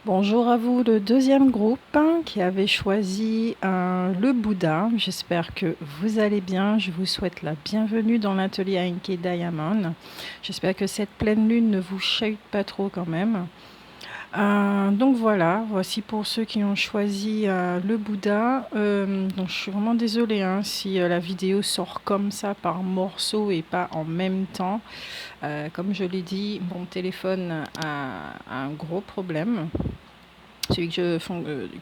Bonjour à vous, le deuxième groupe qui avait choisi le Bouddha. J'espère que vous allez bien. Je vous souhaite la bienvenue dans l'atelier Enki Diamond. J'espère que cette pleine lune ne vous chahute pas trop quand même. Donc voilà, voici pour ceux qui ont choisi le Bouddha. Donc je suis vraiment désolée si la vidéo sort comme ça par morceaux et pas en même temps. Comme je l'ai dit, mon téléphone a un gros problème. Celui que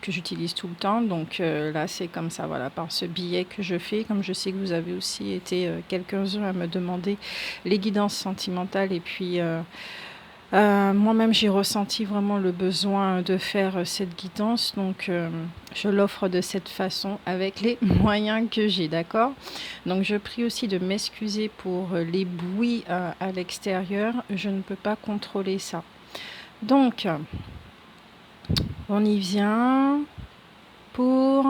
j'utilise tout le temps. Donc là, c'est comme ça, voilà, par ce billet que je fais. Comme je sais que vous avez aussi été quelques-uns à me demander les guidances sentimentales. Et puis, moi-même, j'ai ressenti vraiment le besoin de faire cette guidance. Donc, je l'offre de cette façon avec les moyens que j'ai, d'accord? Donc, je prie aussi de m'excuser pour les bruits à l'extérieur. Je ne peux pas contrôler ça. Donc, on y vient pour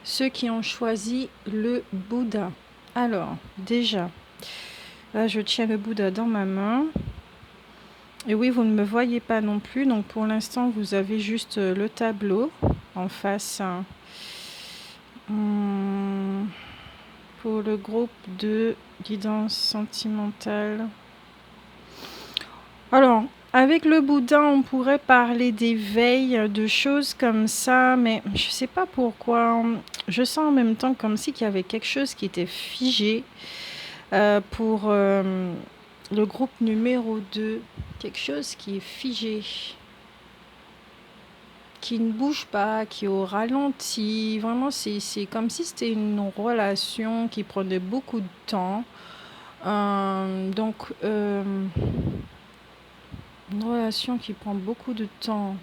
ceux qui ont choisi le Bouddha. Alors, déjà, là, je tiens le Bouddha dans ma main. Et oui, vous ne me voyez pas non plus. Donc, pour l'instant, vous avez juste le tableau en face. Pour le groupe de guidance sentimentale. Alors, avec le Bouddha, on pourrait parler d'éveil, de choses comme ça, mais je ne sais pas pourquoi. Je sens en même temps comme si qu'il y avait quelque chose qui était figé pour le groupe numéro 2. Quelque chose qui est figé, qui ne bouge pas, qui est au ralenti. Vraiment, c'est comme si c'était une relation qui prenait beaucoup de temps. Donc, une relation qui prend beaucoup de temps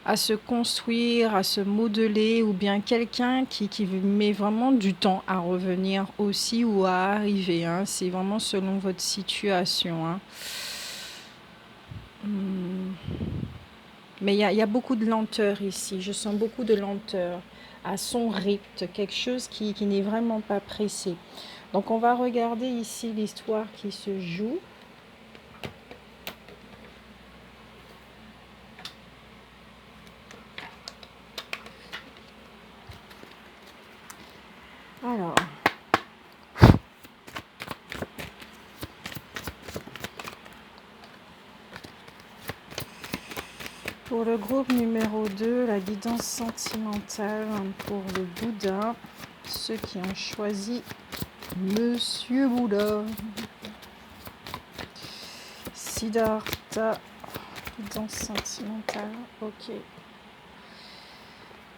à se construire, à se modeler, ou bien quelqu'un qui met vraiment du temps à revenir aussi ou à arriver. C'est vraiment selon votre situation. Mais il y a beaucoup de lenteur ici. Je sens beaucoup de lenteur à son rythme, quelque chose qui n'est vraiment pas pressé. Donc on va regarder ici l'histoire qui se joue. Alors, pour le groupe numéro 2, la guidance sentimentale pour le Bouddha, ceux qui ont choisi Monsieur Bouddha, Siddhartha, guidance sentimentale, ok.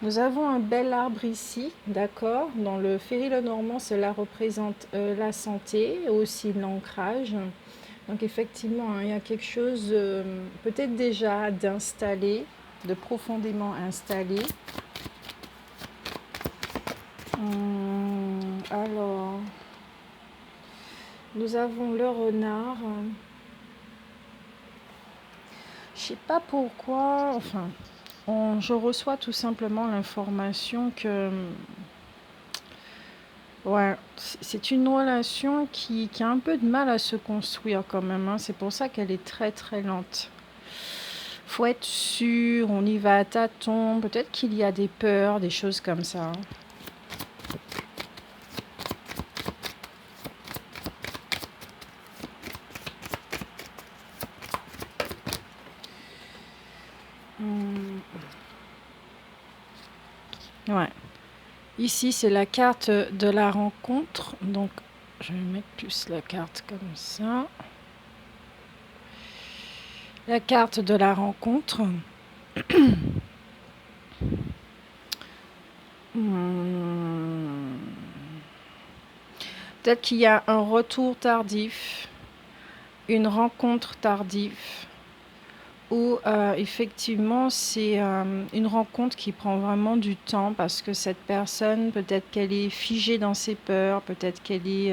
Nous avons un bel arbre ici, d'accord. Dans le Ferry-le-Normand, cela représente la santé et aussi l'ancrage. Donc effectivement, il y a quelque chose peut-être déjà d'installé, de profondément installé. Alors, nous avons le renard. Je sais pas pourquoi, enfin, je reçois tout simplement l'information que ouais, c'est une relation qui a un peu de mal à se construire quand même. C'est pour ça qu'elle est très très lente. Faut être sûr, on y va à tâtons. Peut-être qu'il y a des peurs, des choses comme ça. Ouais. Ici, c'est la carte de la rencontre. Donc, je vais mettre plus la carte comme ça. La carte de la rencontre. Peut-être qu'il y a un retour tardif, une rencontre tardive, ou effectivement c'est une rencontre qui prend vraiment du temps parce que cette personne, peut-être qu'elle est figée dans ses peurs, peut-être qu'elle est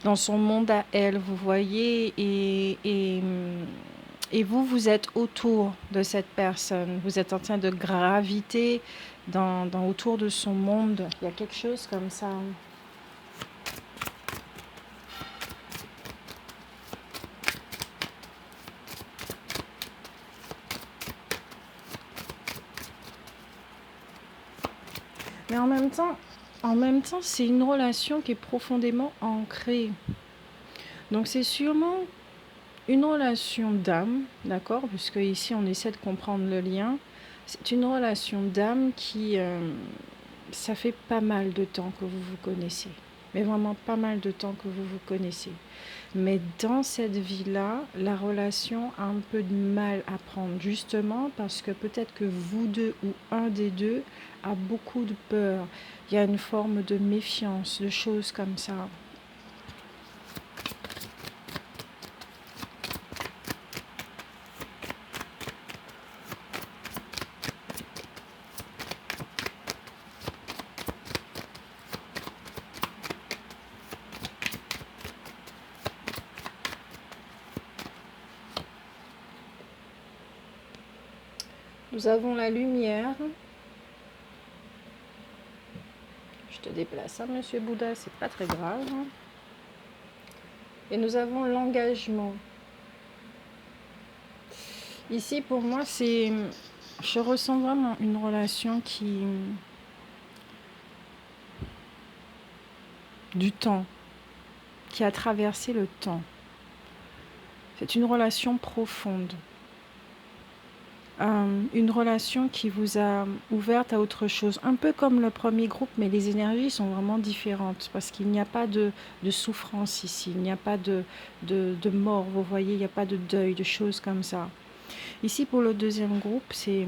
dans son monde à elle, vous voyez, et vous, vous êtes autour de cette personne, vous êtes en train de graviter autour de son monde, il y a quelque chose comme ça. Mais en même temps, c'est une relation qui est profondément ancrée. Donc c'est sûrement une relation d'âme, d'accord? Puisque ici on essaie de comprendre le lien. C'est une relation d'âme qui, ça fait pas mal de temps que vous vous connaissez. Mais vraiment pas mal de temps que vous vous connaissez. Mais dans cette vie-là, la relation a un peu de mal à prendre, justement parce que peut-être que vous deux ou un des deux a beaucoup de peur. Il y a une forme de méfiance, de choses comme ça. Nous avons la lumière. Je te déplace, hein, Monsieur Bouddha, c'est pas très grave. Et nous avons l'engagement. Ici, pour moi, c'est... Je ressens vraiment une relation qui... du temps, qui a traversé le temps. C'est une relation profonde. Une relation qui vous a ouverte à autre chose. Un peu comme le premier groupe, mais les énergies sont vraiment différentes parce qu'il n'y a pas de souffrance ici, il n'y a pas de mort, vous voyez, il n'y a pas de deuil, de choses comme ça. Ici, pour le deuxième groupe, c'est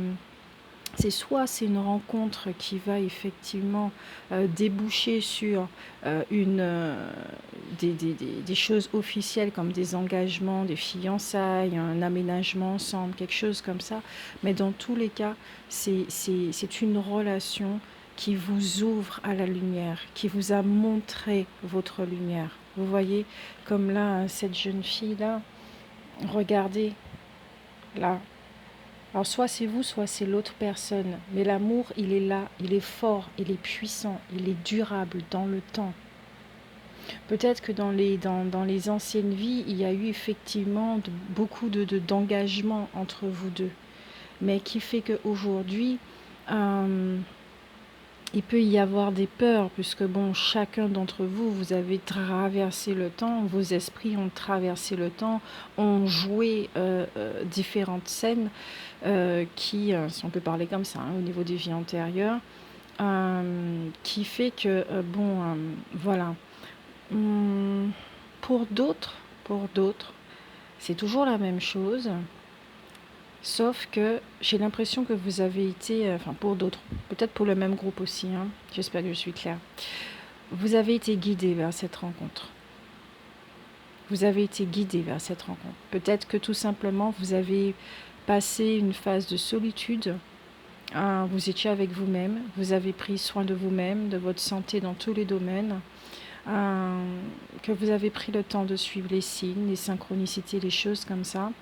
soit c'est une rencontre qui va effectivement déboucher sur des choses officielles comme des engagements, des fiançailles, un aménagement ensemble, quelque chose comme ça. Mais dans tous les cas, c'est une relation qui vous ouvre à la lumière, qui vous a montré votre lumière. Vous voyez, comme là, cette jeune fille-là, regardez, là. Alors soit c'est vous, soit c'est l'autre personne. Mais l'amour, il est là, il est fort, il est puissant, il est durable dans le temps. Peut-être que dans les anciennes vies, il y a eu effectivement beaucoup d'engagement entre vous deux. Mais qui fait qu'aujourd'hui, il peut y avoir des peurs, puisque bon, chacun d'entre vous, vous avez traversé le temps, vos esprits ont traversé le temps, ont joué différentes scènes qui, si on peut parler comme ça, hein, au niveau des vies antérieures, qui fait que, voilà. Pour d'autres, c'est toujours la même chose. Sauf que j'ai l'impression que vous avez été, enfin pour d'autres, peut-être pour le même groupe aussi, hein, j'espère que je suis claire, vous avez été guidé vers cette rencontre. Vous avez été guidé vers cette rencontre. Peut-être que tout simplement vous avez passé une phase de solitude, vous étiez avec vous-même, vous avez pris soin de vous-même, de votre santé dans tous les domaines, que vous avez pris le temps de suivre les signes, les synchronicités, les choses comme ça.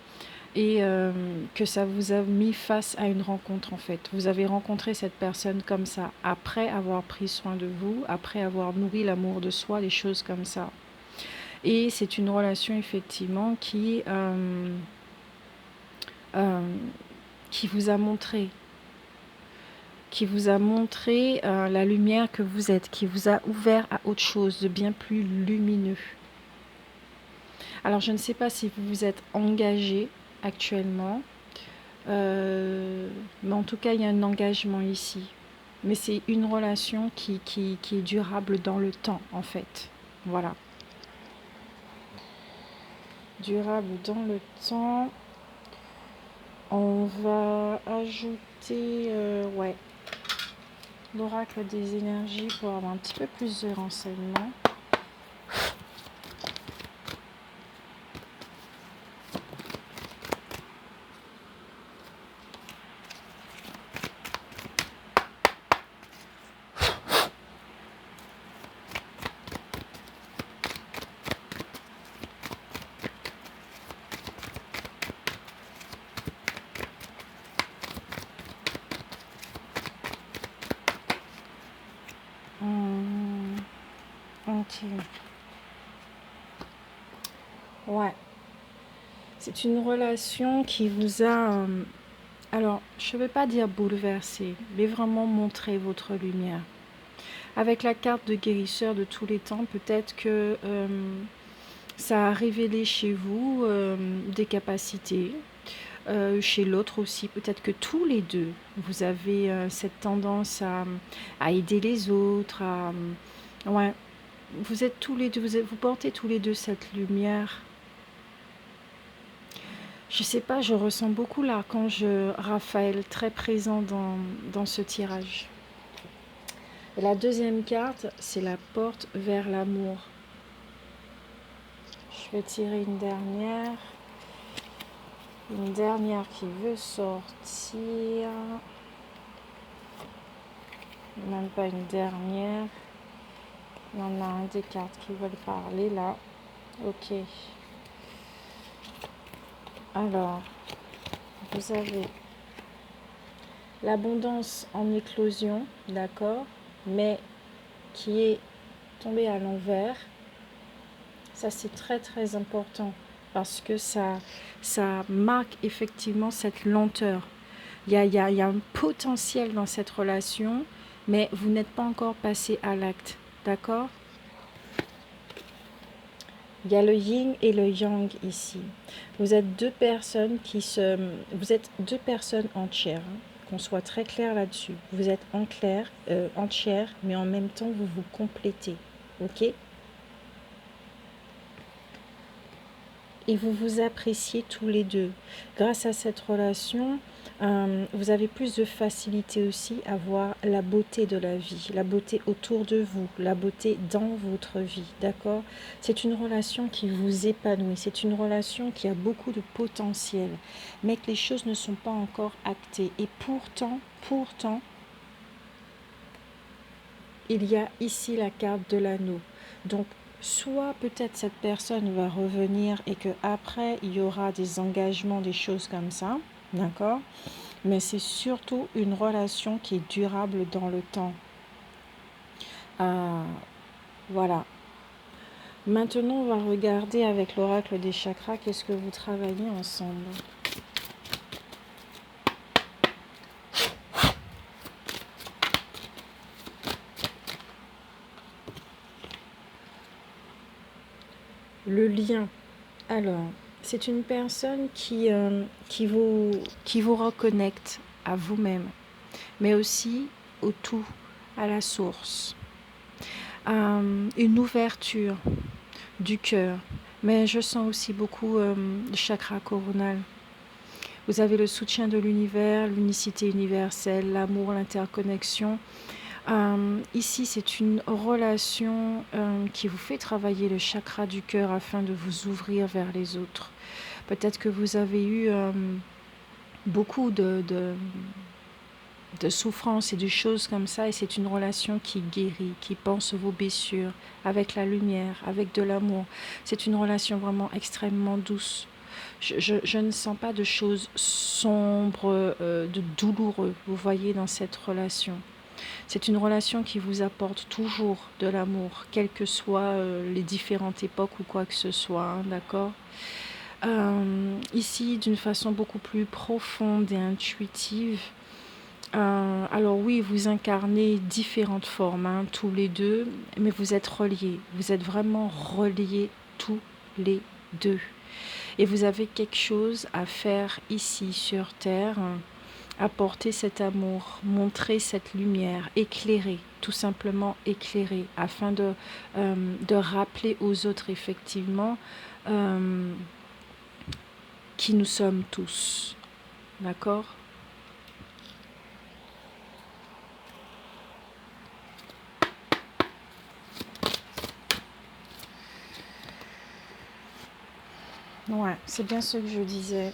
Et que ça vous a mis face à une rencontre en fait. Vous avez rencontré cette personne comme ça, après avoir pris soin de vous, après avoir nourri l'amour de soi, des choses comme ça. Et c'est une relation effectivement qui vous a montré, la lumière que vous êtes, qui vous a ouvert à autre chose de bien plus lumineux. Alors je ne sais pas si vous vous êtes engagé actuellement, mais en tout cas il y a un engagement ici. Mais c'est une relation qui est durable dans le temps en fait. Voilà. Durable dans le temps. On va ajouter ouais, l'oracle des énergies pour avoir un petit peu plus de renseignements. Ok. Ouais. C'est une relation qui vous a, alors, je ne vais pas dire bouleversé, mais vraiment montré votre lumière. Avec la carte de guérisseur de tous les temps, peut-être que ça a révélé chez vous des capacités. Chez l'autre aussi, peut-être que tous les deux, vous avez cette tendance à aider les autres. Ouais, vous êtes tous les deux, vous portez tous les deux cette lumière. Je sais pas, je ressens beaucoup l'archange Raphaël très présent dans ce tirage. Et la deuxième carte, c'est la porte vers l'amour. Je vais tirer une dernière. Une dernière qui veut sortir. Même pas une dernière. Il y en a un des cartes qui veulent parler là. Ok. Alors, vous avez l'abondance en éclosion, d'accord, mais qui est tombée à l'envers. Ça, c'est très très important parce que ça marque effectivement cette lenteur. Il y a un potentiel dans cette relation, mais vous n'êtes pas encore passé à l'acte, d'accord? Il y a le yin et le yang ici. Vous êtes deux personnes vous êtes deux personnes entières, hein, qu'on soit très clair là-dessus. Vous êtes entières, mais en même temps vous vous complétez, ok? Et vous vous appréciez tous les deux. Grâce à cette relation, vous avez plus de facilité aussi à voir la beauté de la vie, la beauté autour de vous, la beauté dans votre vie, d'accord? C'est une relation qui vous épanouit, c'est une relation qui a beaucoup de potentiel, mais que les choses ne sont pas encore actées. Et pourtant, il y a ici la carte de l'anneau. Donc, soit peut-être cette personne va revenir et que après il y aura des engagements, des choses comme ça, d'accord? Mais c'est surtout une relation qui est durable dans le temps. Voilà. Maintenant, on va regarder avec l'oracle des chakras, qu'est-ce que vous travaillez ensemble. Le lien. Alors, c'est une personne qui vous reconnecte à vous-même, mais aussi au tout, à la source. Une ouverture du cœur, mais je sens aussi beaucoup le chakra coronal. Vous avez le soutien de l'univers, l'unicité universelle, l'amour, l'interconnexion. Ici, c'est une relation qui vous fait travailler le chakra du cœur afin de vous ouvrir vers les autres. Peut-être que vous avez eu beaucoup de souffrances et de choses comme ça, et c'est une relation qui guérit, qui pense vos blessures, avec la lumière, avec de l'amour. C'est une relation vraiment extrêmement douce. Je ne sens pas de choses sombres, de douloureux, vous voyez, dans cette relation. C'est une relation qui vous apporte toujours de l'amour, quelles que soient les différentes époques ou quoi que ce soit, hein, d'accord? Ici, d'une façon beaucoup plus profonde et intuitive. Alors oui, vous incarnez différentes formes, hein, tous les deux, mais vous êtes reliés. Vous êtes vraiment reliés tous les deux. Et vous avez quelque chose à faire ici sur Terre, apporter cet amour, montrer cette lumière, éclairer, tout simplement éclairer, afin de rappeler aux autres effectivement qui nous sommes tous. D'accord ? Ouais, c'est bien ce que je disais.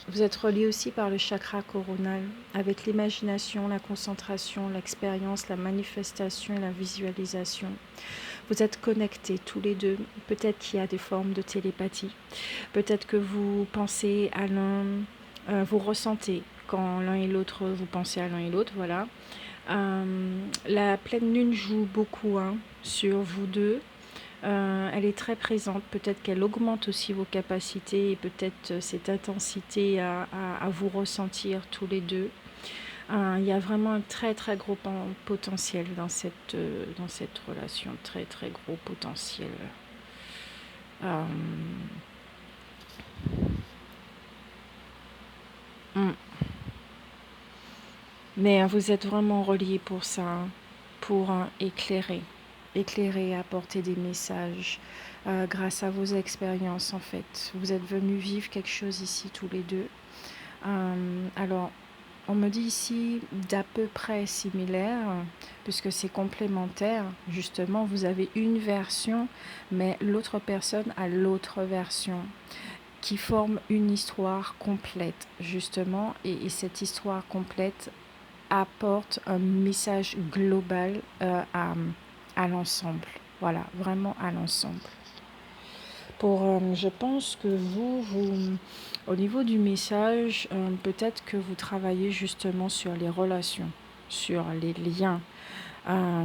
Vous êtes reliés aussi par le chakra coronal, avec l'imagination, la concentration, l'expérience, la manifestation et la visualisation. Vous êtes connectés tous les deux. Peut-être qu'il y a des formes de télépathie. Peut-être que vous pensez à l'un, vous ressentez quand l'un et l'autre, vous pensez à l'un et l'autre, voilà. La pleine lune joue beaucoup sur vous deux. Elle est très présente, peut-être qu'elle augmente aussi vos capacités et peut-être cette intensité à vous ressentir tous les deux. Il y a vraiment un très très gros potentiel dans cette relation, très très gros potentiel. Euh, mm. Mais vous êtes vraiment reliés pour ça, hein, pour éclairer, apporter des messages grâce à vos expériences en fait. Vous êtes venus vivre quelque chose ici tous les deux. Alors, on me dit ici d'à peu près similaire, puisque c'est complémentaire. Justement, vous avez une version, mais l'autre personne a l'autre version, qui forme une histoire complète, justement. Et cette histoire complète apporte un message global à l'ensemble. Voilà, vraiment à l'ensemble. Je pense que au niveau du message, peut-être que vous travaillez justement sur les relations, sur les liens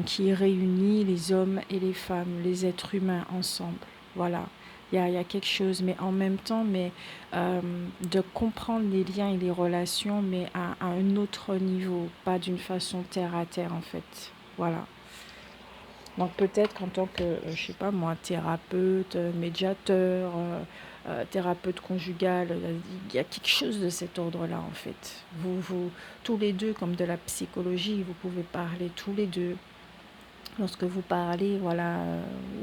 qui réunissent les hommes et les femmes, les êtres humains ensemble. Voilà, il y a quelque chose, mais en même temps, de comprendre les liens et les relations, mais à un autre niveau, pas d'une façon terre à terre en fait. Voilà. Donc peut-être qu'en tant que, je sais pas moi, thérapeute, médiateur, thérapeute conjugal, il y a quelque chose de cet ordre-là en fait. Tous les deux, comme de la psychologie, vous pouvez parler tous les deux. Lorsque vous parlez, voilà,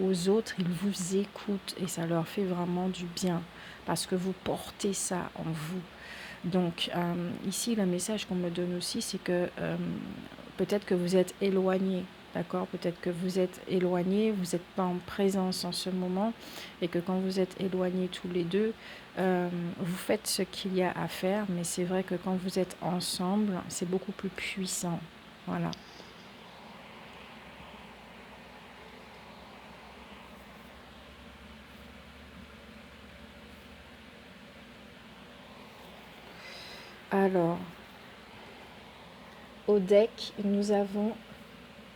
aux autres, ils vous écoutent et ça leur fait vraiment du bien parce que vous portez ça en vous. Donc ici, le message qu'on me donne aussi, c'est que peut-être que vous êtes éloigné, d'accord? Peut-être que vous êtes éloigné, vous n'êtes pas en présence en ce moment et que quand vous êtes éloignés tous les deux, vous faites ce qu'il y a à faire, mais c'est vrai que quand vous êtes ensemble, c'est beaucoup plus puissant. Voilà. Alors, au deck, nous avons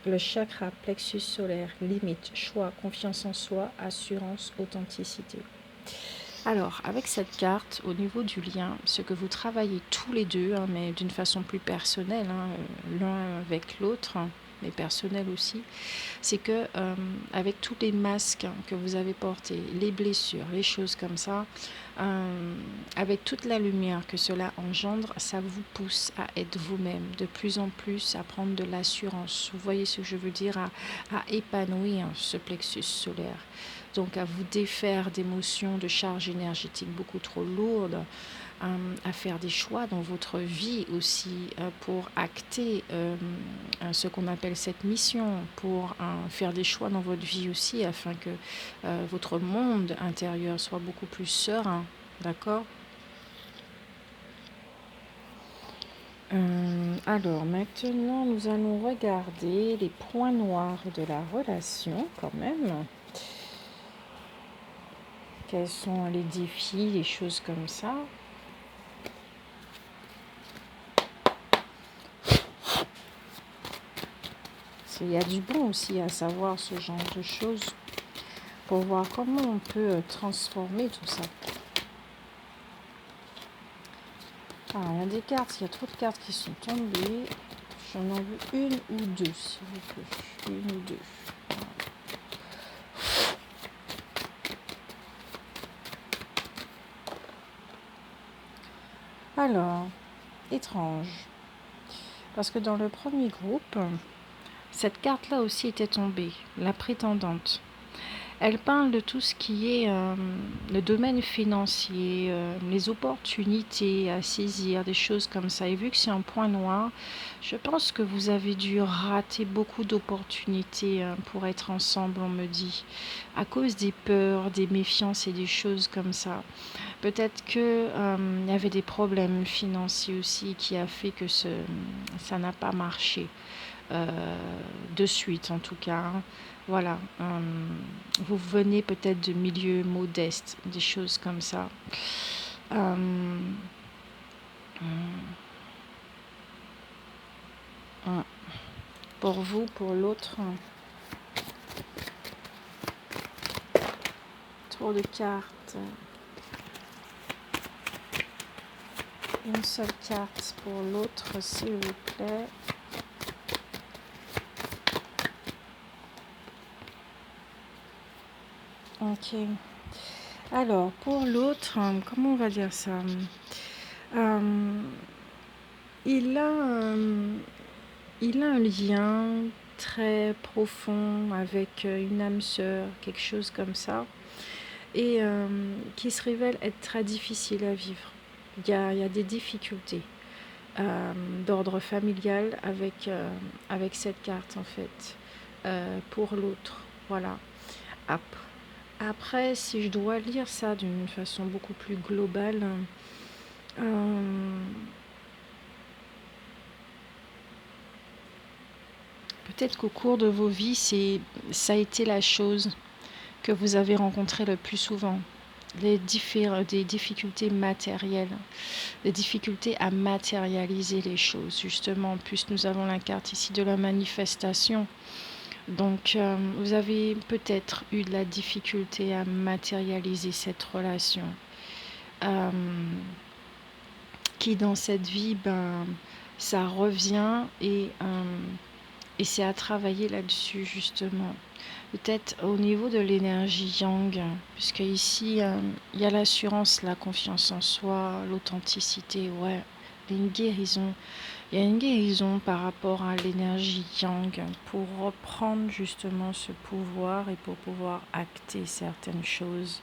le chakra plexus solaire, limite, choix, confiance en soi, assurance, authenticité. Alors, avec cette carte, au niveau du lien, ce que vous travaillez tous les deux, hein, mais d'une façon plus personnelle, hein, l'un avec l'autre, hein, mais personnel aussi, c'est que avec tous les masques que vous avez portés, les blessures, les choses comme ça, avec toute la lumière que cela engendre, ça vous pousse à être vous-même, de plus en plus à prendre de l'assurance. Vous voyez ce que je veux dire, à épanouir ce plexus solaire. Donc à vous défaire d'émotions, de charges énergétiques beaucoup trop lourdes, à faire des choix dans votre vie aussi pour acter ce qu'on appelle cette mission, pour faire des choix dans votre vie aussi afin que votre monde intérieur soit beaucoup plus serein. D'accord. Alors maintenant, nous allons regarder les points noirs de la relation quand même. Quels sont les défis, les choses comme ça. Il y a du bon aussi à savoir ce genre de choses pour voir comment on peut transformer tout ça. Il y a des cartes, il y a trop de cartes qui sont tombées. J'en ai vu une ou deux, s'il vous plaît. Une ou deux. Alors, étrange. Parce que dans le premier groupe, cette carte-là aussi était tombée, la prétendante. Elle parle de tout ce qui est le domaine financier, les opportunités à saisir, des choses comme ça. Et vu que c'est un point noir, je pense que vous avez dû rater beaucoup d'opportunités pour être ensemble, on me dit, à cause des peurs, des méfiances et des choses comme ça. Peut-être que il y avait des problèmes financiers aussi qui a fait que ça n'a pas marché de suite en tout cas. Hein. Voilà, vous venez peut-être de milieux modestes, des choses comme ça. Euh, pour vous, pour l'autre, trop de cartes. Une seule carte pour l'autre, s'il vous plaît. Ok. Alors, pour l'autre, comment on va dire ça? Il a, un lien très profond avec une âme sœur, quelque chose comme ça, et qui se révèle être très difficile à vivre. Il y a des difficultés d'ordre familial avec cette carte, en fait, pour l'autre. Voilà. Après, si je dois lire ça d'une façon beaucoup plus globale, peut-être qu'au cours de vos vies, ça a été la chose que vous avez rencontrée le plus souvent. Des difficultés matérielles, des difficultés à matérialiser les choses, justement, puisque nous avons la carte ici de la manifestation. Donc, vous avez peut-être eu de la difficulté à matérialiser cette relation, qui dans cette vie, ça revient et c'est à travailler là-dessus, justement. Peut-être au niveau de l'énergie yang, puisque ici, il y a l'assurance, la confiance en soi, l'authenticité, ouais. Il y a une guérison. Il y a une guérison par rapport à l'énergie yang pour reprendre justement ce pouvoir et pour pouvoir acter certaines choses.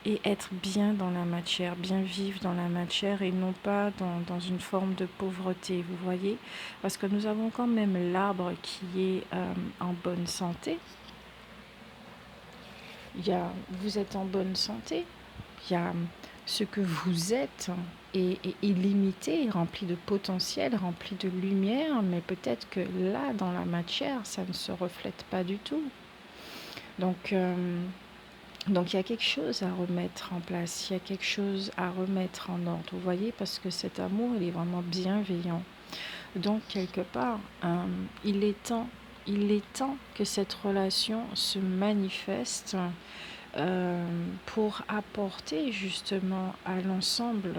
Et être bien dans la matière, bien vivre dans la matière et non pas dans une forme de pauvreté, vous voyez? Parce que nous avons quand même l'arbre qui est en bonne santé. Vous êtes en bonne santé. Il y a ce que vous êtes est illimité, rempli de potentiel, rempli de lumière, mais peut-être que là, dans la matière, ça ne se reflète pas du tout. Donc il y a quelque chose à remettre en place, il y a quelque chose à remettre en ordre, vous voyez, parce que cet amour, il est vraiment bienveillant. Donc, quelque part, il est temps que cette relation se manifeste pour apporter justement à l'ensemble,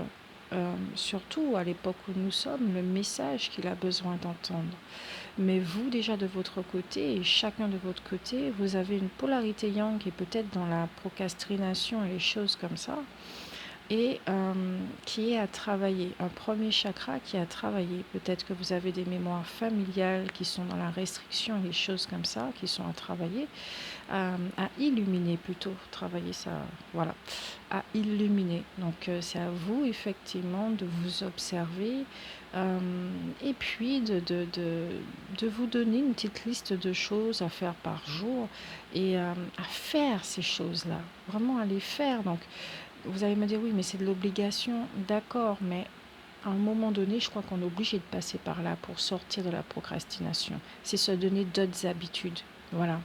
surtout à l'époque où nous sommes, le message qu'il a besoin d'entendre. Mais vous, déjà de votre côté, et chacun de votre côté, vous avez une polarité yang qui est peut-être dans la procrastination et les choses comme ça, et qui est à travailler, un premier chakra qui est à travailler. Peut-être que vous avez des mémoires familiales qui sont dans la restriction et des choses comme ça, qui sont à travailler, à illuminer plutôt, travailler ça, voilà, à illuminer. Donc c'est à vous effectivement de vous observer et puis de vous donner une petite liste de choses à faire par jour et à faire ces choses-là, vraiment à les faire. Donc vous allez me dire oui mais c'est de l'obligation, d'accord, mais à un moment donné, je crois qu'on est obligé de passer par là pour sortir de la procrastination. C'est se donner d'autres habitudes. Voilà.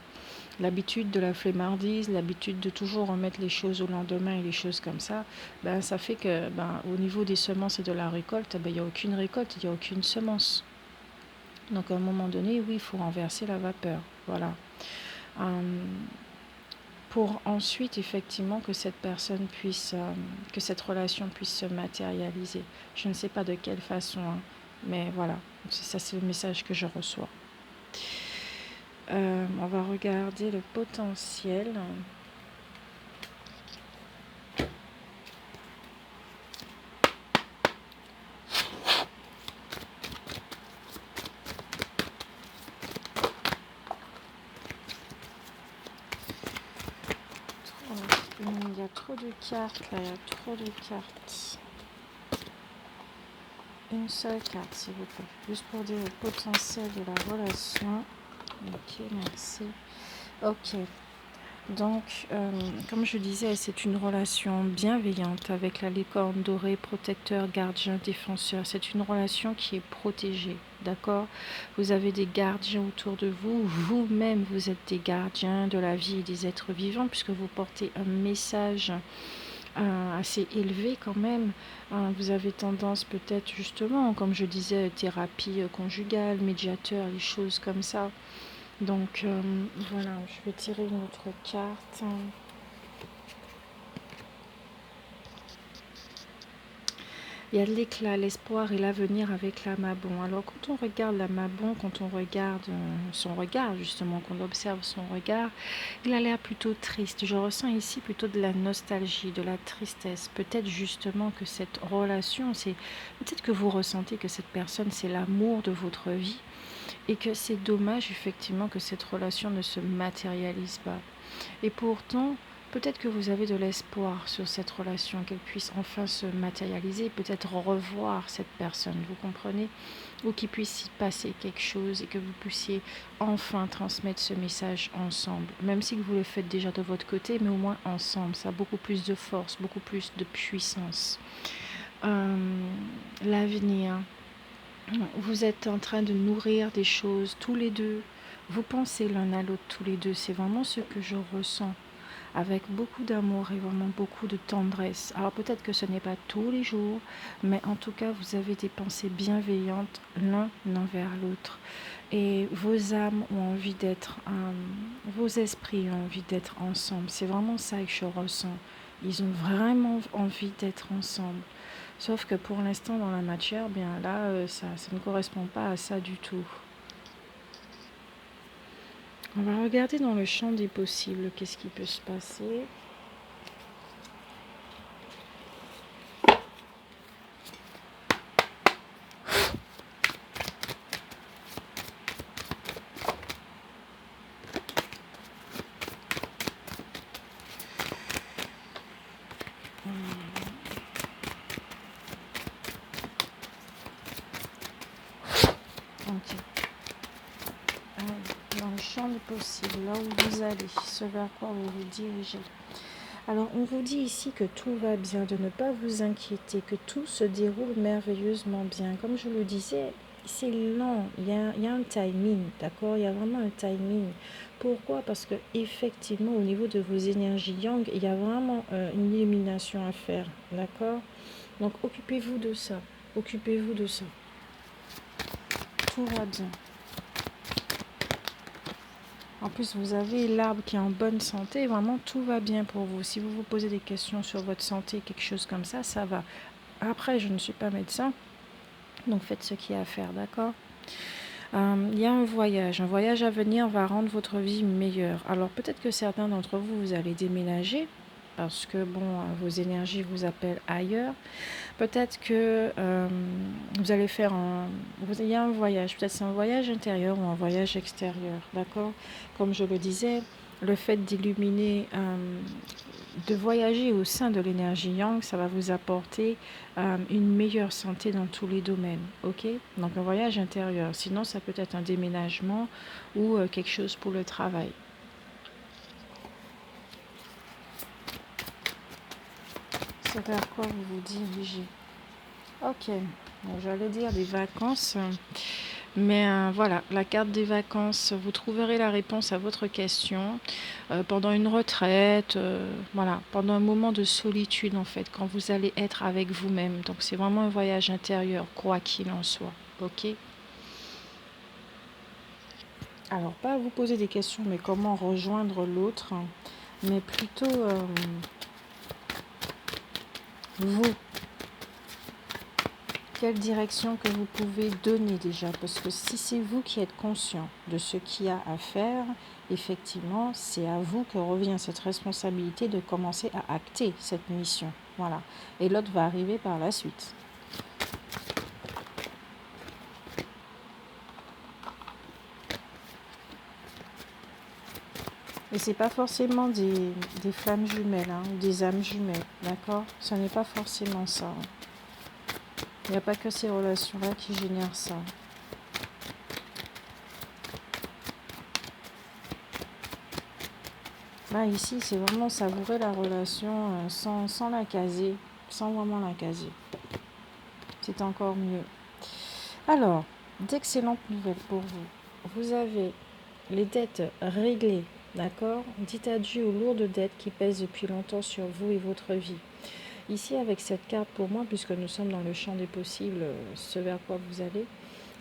L'habitude de la flemmardise, l'habitude de toujours remettre les choses au lendemain et les choses comme ça, ça fait que au niveau des semences et de la récolte, il n'y a aucune récolte, il n'y a aucune semence. Donc à un moment donné, oui, il faut renverser la vapeur. Voilà. Pour ensuite, effectivement, que cette personne puisse, que cette relation puisse se matérialiser. Je ne sais pas de quelle façon, mais voilà, ça c'est le message que je reçois. On va regarder le potentiel. Il y a trop de cartes là, il y a trop de cartes. Une seule carte s'il vous plaît, juste pour dire le potentiel de la relation. Ok, merci. Ok. Donc, comme je disais, c'est une relation bienveillante avec la licorne dorée, protecteur, gardien, défenseur. C'est une relation qui est protégée, d'accord? Vous avez des gardiens autour de vous. Vous-même, vous êtes des gardiens de la vie et des êtres vivants puisque vous portez un message assez élevé quand même. Vous avez tendance peut-être justement, comme je disais, thérapie conjugale, médiateur, les choses comme ça. Donc voilà, je vais tirer une autre carte. Il y a de l'éclat, l'espoir et l'avenir avec la Mabon. Alors quand on regarde la Mabon, quand on regarde son regard justement, qu'on observe son regard, il a l'air plutôt triste. Je ressens ici plutôt de la nostalgie, de la tristesse. Peut-être justement que cette relation, peut-être que vous ressentez que cette personne, c'est l'amour de votre vie et que c'est dommage effectivement que cette relation ne se matérialise pas. Et pourtant, peut-être que vous avez de l'espoir sur cette relation, qu'elle puisse enfin se matérialiser, peut-être revoir cette personne, vous comprenez? Ou qu'il puisse y passer quelque chose et que vous puissiez enfin transmettre ce message ensemble. Même si vous le faites déjà de votre côté, mais au moins ensemble, ça a beaucoup plus de force, beaucoup plus de puissance. L'avenir, vous êtes en train de nourrir des choses tous les deux. Vous pensez l'un à l'autre tous les deux. C'est vraiment ce que je ressens. Avec beaucoup d'amour et vraiment beaucoup de tendresse. Alors peut-être que ce n'est pas tous les jours, mais en tout cas, vous avez des pensées bienveillantes l'un envers l'autre. Et vos âmes ont envie d'être, vos esprits ont envie d'être ensemble. C'est vraiment ça que je ressens. Ils ont vraiment envie d'être ensemble. Sauf que pour l'instant, dans la matière, bien là, ça ne correspond pas à ça du tout. On va regarder dans le champ des possibles, qu'est-ce qui peut se passer. Ok. Dans le champ des possibles, là où vous allez, ce vers quoi vous vous dirigez. Alors, on vous dit ici que tout va bien, de ne pas vous inquiéter, que tout se déroule merveilleusement bien. Comme je le disais, c'est lent, il y a un timing, d'accord? Il y a vraiment un timing. Pourquoi? Parce que effectivement, au niveau de vos énergies yang, il y a vraiment une illumination à faire, d'accord? Donc, occupez-vous de ça. Occupez-vous de ça. Tout va bien. En plus, vous avez l'arbre qui est en bonne santé. Vraiment, tout va bien pour vous. Si vous vous posez des questions sur votre santé, quelque chose comme ça va. Après, je ne suis pas médecin, donc faites ce qu'il y a à faire, d'accord? Il y a un voyage. Un voyage à venir va rendre votre vie meilleure. Alors, peut-être que certains d'entre vous, vous allez déménager parce que, bon, vos énergies vous appellent ailleurs. Peut-être que vous allez faire il y a un voyage. Peut-être c'est un voyage intérieur ou un voyage extérieur, d'accord? Comme je le disais, le fait d'illuminer, de voyager au sein de l'énergie yang, ça va vous apporter une meilleure santé dans tous les domaines, ok? Donc un voyage intérieur. Sinon, ça peut être un déménagement ou quelque chose pour le travail. C'est vers quoi vous vous dirigez? Ok, bon, j'allais dire des vacances, mais voilà, la carte des vacances, vous trouverez la réponse à votre question pendant une retraite, voilà, pendant un moment de solitude en fait, quand vous allez être avec vous-même. Donc c'est vraiment un voyage intérieur, quoi qu'il en soit, ok? Alors, pas vous poser des questions, mais comment rejoindre l'autre, mais plutôt vous. Quelle direction que vous pouvez donner déjà? Parce que si c'est vous qui êtes conscient de ce qu'il y a à faire, effectivement, c'est à vous que revient cette responsabilité de commencer à acter cette mission. Voilà. Et l'autre va arriver par la suite. Et c'est pas forcément des flammes jumelles, hein, ou des âmes jumelles, d'accord? Ce n'est pas forcément ça. Il n'y a pas que ces relations-là qui génèrent ça. Là, ici, c'est vraiment savourer la relation sans la caser, sans vraiment la caser. C'est encore mieux. Alors, d'excellentes nouvelles pour vous. Vous avez les dettes réglées, d'accord? Dites adieu aux lourdes dettes qui pèsent depuis longtemps sur vous et votre vie. Ici, avec cette carte, pour moi, puisque nous sommes dans le champ des possibles, ce vers quoi vous allez,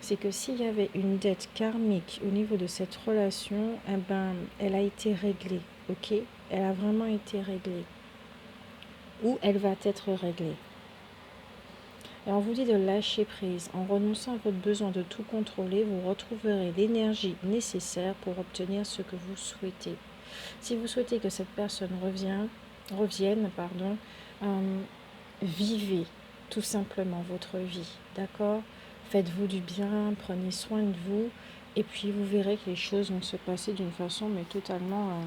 c'est que s'il y avait une dette karmique au niveau de cette relation, eh ben, elle a été réglée, ok? Elle a vraiment été réglée. Ou elle va être réglée. Et on vous dit de lâcher prise. En renonçant à votre besoin de tout contrôler, vous retrouverez l'énergie nécessaire pour obtenir ce que vous souhaitez. Si vous souhaitez que cette personne revienne, vivez tout simplement votre vie, d'accord? Faites-vous du bien, prenez soin de vous, et puis vous verrez que les choses vont se passer d'une façon, mais totalement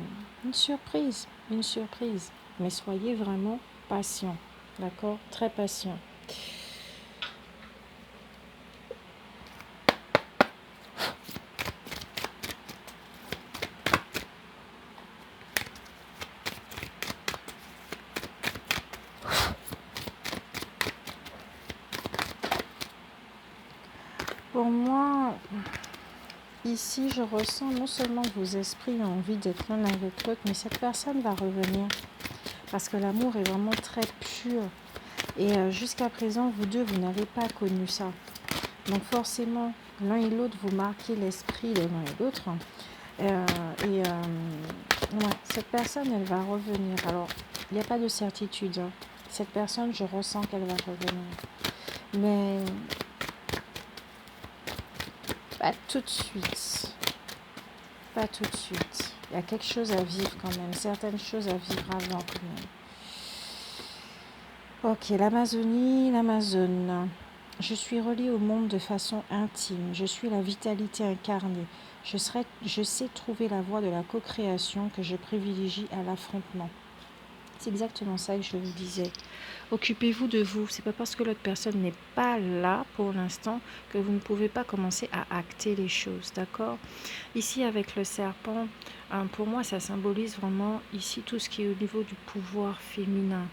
une surprise. Mais soyez vraiment patient, d'accord? Très patient. Pour moi, ici, je ressens non seulement que vos esprits ont envie d'être l'un avec l'autre, mais cette personne va revenir. Parce que l'amour est vraiment très pur. Et jusqu'à présent, vous deux, vous n'avez pas connu ça. Donc forcément, l'un et l'autre, vous marquez l'esprit de l'un et l'autre. Cette personne, elle va revenir. Alors, il n'y a pas de certitude. Cette personne, je ressens qu'elle va revenir. Mais pas tout de suite. Pas tout de suite. Il y a quelque chose à vivre quand même. Certaines choses à vivre avant quand même. Ok, l'Amazone. Je suis reliée au monde de façon intime. Je suis la vitalité incarnée. Je sais trouver la voie de la co-création que je privilégie à l'affrontement. C'est exactement ça que je vous disais. Occupez-vous de vous. C'est pas parce que l'autre personne n'est pas là pour l'instant que vous ne pouvez pas commencer à acter les choses, d'accord? Ici, avec le serpent, pour moi, ça symbolise vraiment ici tout ce qui est au niveau du pouvoir féminin.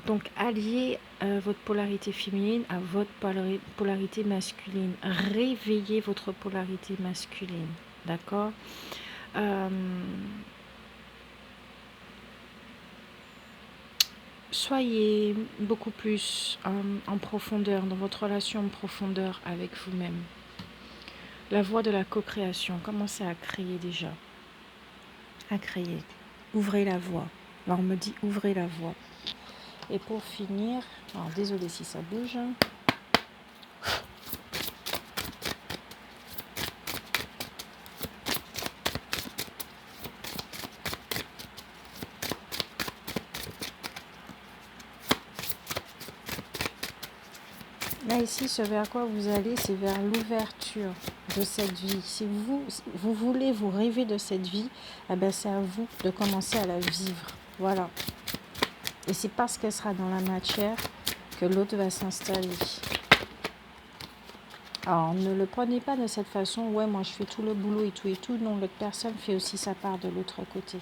Donc, alliez votre polarité féminine à votre polarité masculine. Réveillez votre polarité masculine, d'accord? Soyez beaucoup plus en profondeur, dans votre relation en profondeur avec vous-même. La voie de la co-création, commencez à créer déjà. À créer. Ouvrez la voie. Alors on me dit ouvrez la voie. Et pour finir, alors désolé si ça bouge. Là ici, ce vers quoi vous allez, c'est vers l'ouverture de cette vie. Si vous voulez vous rêver de cette vie, eh ben c'est à vous de commencer à la vivre. Voilà. Et c'est parce qu'elle sera dans la matière que l'autre va s'installer. Alors, ne le prenez pas de cette façon, ouais, moi je fais tout le boulot et tout. Non, l'autre personne fait aussi sa part de l'autre côté.